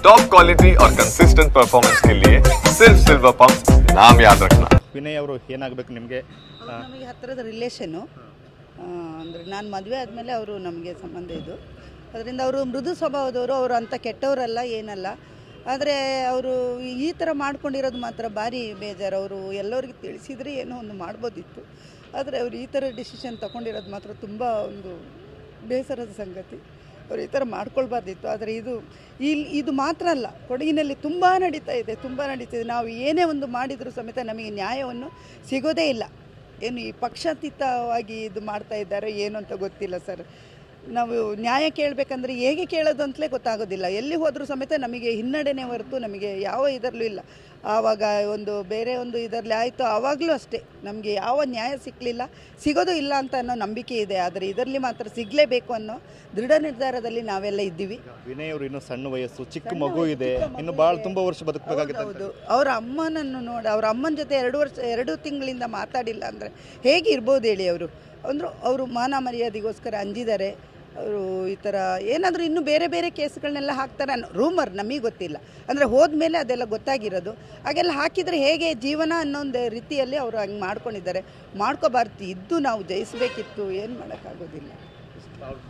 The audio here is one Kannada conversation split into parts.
टॉप क्वालिटी और कंसिस्टेंट परफॉर्मेंस के लिए सिर्फ सिल्वर पंप नाम याद रखना। ವಿನಯ್ ಅವರು ಏನಾಗಬೇಕು ನಿಮಗೆ? ನಮಗೆ ಹತ್ತಿರದ ರಿಲೇಷನ್ನು, ಅಂದರೆ ನಾನು ಮದುವೆ ಆದಮೇಲೆ ಅವರು ನಮಗೆ ಸಂಬಂಧ ಇದು. ಅದರಿಂದ ಅವರು ಮೃದು ಸ್ವಭಾವದವರು, ಅವರು ಅಂಥ ಕೆಟ್ಟವರಲ್ಲ ಏನಲ್ಲ. ಆದರೆ ಅವರು ಈ ಥರ ಮಾಡ್ಕೊಂಡಿರೋದು ಮಾತ್ರ ಭಾರಿ ಬೇಜಾರು. ಅವರು ಎಲ್ಲರಿಗೆ ತಿಳಿಸಿದರೆ ಏನೋ ಒಂದು ಮಾಡ್ಬೋದಿತ್ತು. ಆದರೆ ಅವರು ಈ ಥರ ಡಿಸಿಷನ್ ತಗೊಂಡಿರೋದು ಮಾತ್ರ ತುಂಬ ಒಂದು ಬೇಸರದ ಸಂಗತಿ. ಅವರು ಈ ಥರ ಮಾಡ್ಕೊಳ್ಬಾರ್ದಿತ್ತು. ಆದರೆ ಇದು ಮಾತ್ರ ಅಲ್ಲ, ಕೊಡಗಿನಲ್ಲಿ ತುಂಬ ನಡೀತಿದೆ. ನಾವು ಏನೇ ಒಂದು ಮಾಡಿದರೂ ಸಮೇತ ನಮಗೆ ನ್ಯಾಯವನ್ನು ಸಿಗೋದೇ ಇಲ್ಲ. ಏನು ಈ ಪಕ್ಷಾತೀತವಾಗಿ ಇದು ಮಾಡ್ತಾ ಇದ್ದಾರೆ ಏನು ಅಂತ ಗೊತ್ತಿಲ್ಲ ಸರ್. ನಾವು ನ್ಯಾಯ ಕೇಳಬೇಕಂದ್ರೆ ಹೇಗೆ ಕೇಳೋದು ಅಂತಲೇ ಗೊತ್ತಾಗೋದಿಲ್ಲ. ಎಲ್ಲಿ ಹೋದರೂ ಸಮೇತ ನಮಗೆ ಹಿನ್ನಡೆನೇ ಹೊರತು ನಮಗೆ ಯಾವ ಇದರಲ್ಲೂ ಇಲ್ಲ. ಆವಾಗ ಬೇರೆ ಒಂದು ಇದರಲ್ಲಿ ಆಯಿತು, ಆವಾಗಲೂ ಅಷ್ಟೇ ನಮಗೆ ಯಾವ ನ್ಯಾಯ ಸಿಗೋದು ಇಲ್ಲ ಅಂತ ಅನ್ನೋ ನಂಬಿಕೆ ಇದೆ. ಆದರೆ ಇದರಲ್ಲಿ ಮಾತ್ರ ಸಿಗಲೇಬೇಕು ಅನ್ನೋ ದೃಢ ನಿರ್ಧಾರದಲ್ಲಿ ನಾವೆಲ್ಲ ಇದ್ದೀವಿ. ವಿನಯ್ ಅವರು ಇನ್ನೂ ಸಣ್ಣ ವಯಸ್ಸು, ಚಿಕ್ಕ ಮಗು ಇದೆ, ಇನ್ನು ತುಂಬ ವರ್ಷ ಬದುಕಬೇಕಾಗುತ್ತೆ. ಹೌದು, ಅವರ ಅಮ್ಮನನ್ನು ನೋಡಿ, ಅವರ ಅಮ್ಮನ ಜೊತೆ 2 ತಿಂಗಳಿಂದ ಮಾತಾಡಿಲ್ಲ ಅಂದರೆ ಹೇಗೆ ಇರ್ಬೋದು ಹೇಳಿ. ಅವರು ಮಾನ ಮರ್ಯಾದೆಗೋಸ್ಕರ ಅಂಜಿದ್ದಾರೆ. ಅವರು ಈ ಥರ ಏನಾದರೂ ಇನ್ನೂ ಬೇರೆ ಕೇಸ್ಗಳನ್ನೆಲ್ಲ ಹಾಕ್ತಾರೆ ಅನ್ನೋ ರೂಮರ್, ನಮಗೆ ಗೊತ್ತಿಲ್ಲ. ಅಂದರೆ ಹೋದ್ಮೇಲೆ ಅದೆಲ್ಲ ಗೊತ್ತಾಗಿರೋದು. ಹಾಗೆಲ್ಲ ಹಾಕಿದರೆ ಹೇಗೆ ಜೀವನ ಅನ್ನೋ ಒಂದು ರೀತಿಯಲ್ಲಿ ಅವರು ಹಂಗೆ ಮಾಡ್ಕೊಂಡಿದ್ದಾರೆ. ಮಾಡ್ಕೋಬಾರ್ದು, ಇದ್ದು ನಾವು ಜಯಿಸಬೇಕಿತ್ತು, ಏನು ಮಾಡೋಕ್ಕಾಗೋದಿಲ್ಲ.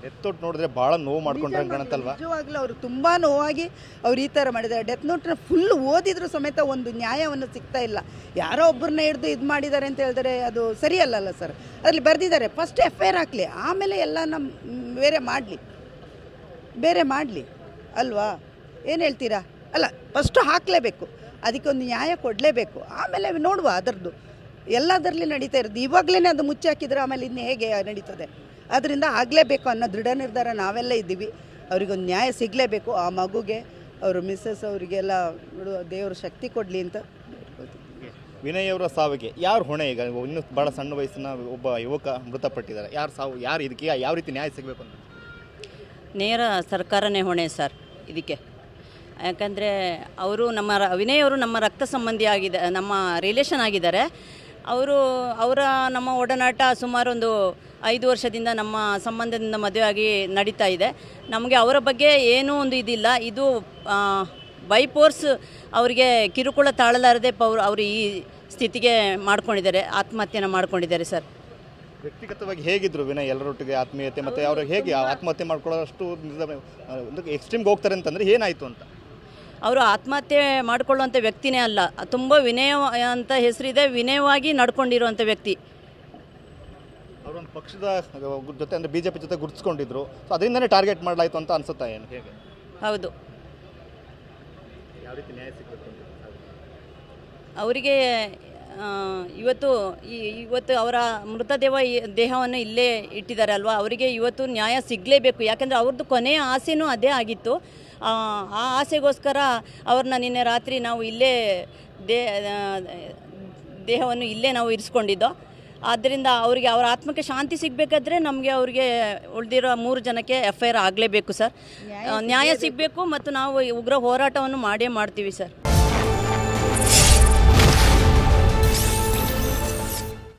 ಡೆತ್ ನೋಡಿದ್ರೆ ಭಾಳ ನೋವು ಮಾಡ್ಕೊಂಡ್ರೆ ಕಾಣುತ್ತಲ್ವಾ? ನಿಜವಾಗ್ಲೂ ಅವರು ತುಂಬ ನೋವಾಗಿ ಅವ್ರು ಈ ಥರ ಮಾಡಿದ್ದಾರೆ. ಡೆತ್ ನೋಟ್ನ ಫುಲ್ ಓದಿದ್ರು ಸಮೇತ ಒಂದು ನ್ಯಾಯವನ್ನು ಸಿಗ್ತಾ ಇಲ್ಲ. ಯಾರೋ ಒಬ್ಬರನ್ನ ಹಿಡಿದು ಇದು ಮಾಡಿದ್ದಾರೆ ಅಂತ ಹೇಳಿದ್ರೆ ಅದು ಸರಿಯಲ್ಲಲ್ಲ ಸರ್. ಅದರಲ್ಲಿ ಬರೆದಿದ್ದಾರೆ, ಫಸ್ಟ್ FIR ಹಾಕಲಿ, ಆಮೇಲೆ ಎಲ್ಲ ಬೇರೆ ಮಾಡಲಿ ಅಲ್ವಾ? ಏನು ಹೇಳ್ತೀರಾ? ಅಲ್ಲ, ಫಸ್ಟು ಹಾಕಲೇಬೇಕು, ಅದಕ್ಕೊಂದು ನ್ಯಾಯ ಕೊಡಲೇಬೇಕು, ಆಮೇಲೆ ನೋಡುವ. ಅದರದ್ದು ಎಲ್ಲದರಲ್ಲಿ ನಡೀತಾ ಇರೋದು. ಇವಾಗಲೇ ಅದು ಮುಚ್ಚಿ ಹಾಕಿದ್ರೆ ಆಮೇಲೆ ಇನ್ನು ಹೇಗೆ ನಡೀತದೆ? ಅದರಿಂದ ಆಗಲೇಬೇಕು ಅನ್ನೋ ದೃಢ ನಿರ್ಧಾರ ನಾವೆಲ್ಲ ಇದ್ದೀವಿ. ಅವರಿಗೊಂದು ನ್ಯಾಯ ಸಿಗಲೇಬೇಕು. ಆ ಮಗುಗೆ, ಅವರು ಮಿಸ್ಸಸ್ ಅವರಿಗೆಲ್ಲ ದೇವರು ಶಕ್ತಿ ಕೊಡಲಿ ಅಂತ. ವಿನಯ್ ಅವರ ಸಾವಿಗೆ ಯಾರು ಹೊಣೆ? ಈಗ ಇನ್ನೂ ಭಾಳ ಸಣ್ಣ ವಯಸ್ಸಿನ ಒಬ್ಬ ಯುವಕ ಮೃತಪಟ್ಟಿದ್ದಾರೆ. ಯಾರು ಇದಕ್ಕೆ ಯಾವ ರೀತಿ ನ್ಯಾಯ ಸಿಗಬೇಕು ಅಂತ? ನೇರ ಸರ್ಕಾರನೇ ಹೊಣೆ ಸರ್ ಇದಕ್ಕೆ. ಯಾಕಂದರೆ ವಿನಯ್ ಅವರು ನಮ್ಮ ರಕ್ತ ಸಂಬಂಧಿ ಆಗಿದೆ, ನಮ್ಮ ರಿಲೇಷನ್ ಆಗಿದ್ದಾರೆ. ಅವರ ನಮ್ಮ ಒಡನಾಟ ಸುಮಾರು ಒಂದು 5 ವರ್ಷದಿಂದ ನಮ್ಮ ಸಂಬಂಧದಿಂದ ಮದುವೆಯಾಗಿ ನಡೀತಾ ಇದೆ. ನಮಗೆ ಅವರ ಬಗ್ಗೆ ಏನೂ ಒಂದು ಇದಿಲ್ಲ. ಇದು ಬೈಫೋರ್ಸ್ ಅವರಿಗೆ ಕಿರುಕುಳ ತಾಳಲಾರದೆ ಅವರು ಈ ಸ್ಥಿತಿಗೆ ಆತ್ಮಹತ್ಯೆನ ಮಾಡ್ಕೊಂಡಿದ್ದಾರೆ ಸರ್. ವ್ಯಕ್ತಿಗತವಾಗಿ ಹೇಗಿದ್ರು ವಿನಯ್? ಎಲ್ಲರೊಟ್ಟಿಗೆ ಆತ್ಮೀಯತೆ, ಮತ್ತು ಅವ್ರಿಗೆ ಹೇಗೆ ಆತ್ಮಹತ್ಯೆ ಮಾಡ್ಕೊಳ್ಳೋಷ್ಟು ಎಕ್ಸ್ಟ್ರೀಮ್ಗೆ ಹೋಗ್ತಾರೆ ಅಂತಂದರೆ ಏನಾಯಿತು ಅಂತ? ಅವರು ಆತ್ಮಹತ್ಯೆ ಮಾಡಿಕೊಳ್ಳುವಂಥ ವ್ಯಕ್ತಿನೇ ಅಲ್ಲ, ತುಂಬ ವಿನಯ ಅಂತ ಹೆಸರಿದೆ, ವಿನಯವಾಗಿ ನಡ್ಕೊಂಡಿರುವಂಥ ವ್ಯಕ್ತಿ. ಅವರೊಂದು ಪಕ್ಷದ ಜೊತೆ ಅಂದರೆ BJP ಜೊತೆ ಗುರುತಿಸ್ಕೊಂಡಿದ್ರು. ಸೊ ಅದರಿಂದನೇ ಟಾರ್ಗೆಟ್ ಮಾಡಲಾಯಿತು ಅಂತ ಅನ್ಸುತ್ತಾ? ಏನು ಹೇಗೆ? ಹೌದು, ಯಾವ ರೀತಿ ನ್ಯಾಯ ಸಿಗಬೇಕು ಅವರಿಗೆ ಇವತ್ತು ಅವರ ದೇಹವನ್ನು ಇಲ್ಲೇ ಇಟ್ಟಿದ್ದಾರೆ ಅಲ್ವಾ? ಅವರಿಗೆ ಇವತ್ತು ನ್ಯಾಯ ಸಿಗಲೇಬೇಕು. ಯಾಕೆಂದರೆ ಅವ್ರದ್ದು ಕೊನೆಯ ಆಸೆನೂ ಅದೇ ಆಗಿತ್ತು. ಆ ಆಸೆಗೋಸ್ಕರ ಅವ್ರನ್ನ ನಿನ್ನೆ ರಾತ್ರಿ ನಾವು ಇಲ್ಲೇ ದೇಹವನ್ನು ಇಲ್ಲೇ ನಾವು ಇರಿಸ್ಕೊಂಡಿದ್ದೋ. ಆದ್ದರಿಂದ ಅವರಿಗೆ ಅವರ ಆತ್ಮಕ್ಕೆ ಶಾಂತಿ ಸಿಗಬೇಕಾದ್ರೆ ನಮಗೆ ಅವರಿಗೆ ಉಳಿದಿರೋ 3 ಜನಕ್ಕೆ FIR ಆಗಲೇಬೇಕು ಸರ್. ನ್ಯಾಯ ಸಿಗಬೇಕು ಮತ್ತು ನಾವು ಉಗ್ರ ಹೋರಾಟವನ್ನು ಮಾಡೇ ಮಾಡ್ತೀವಿ ಸರ್.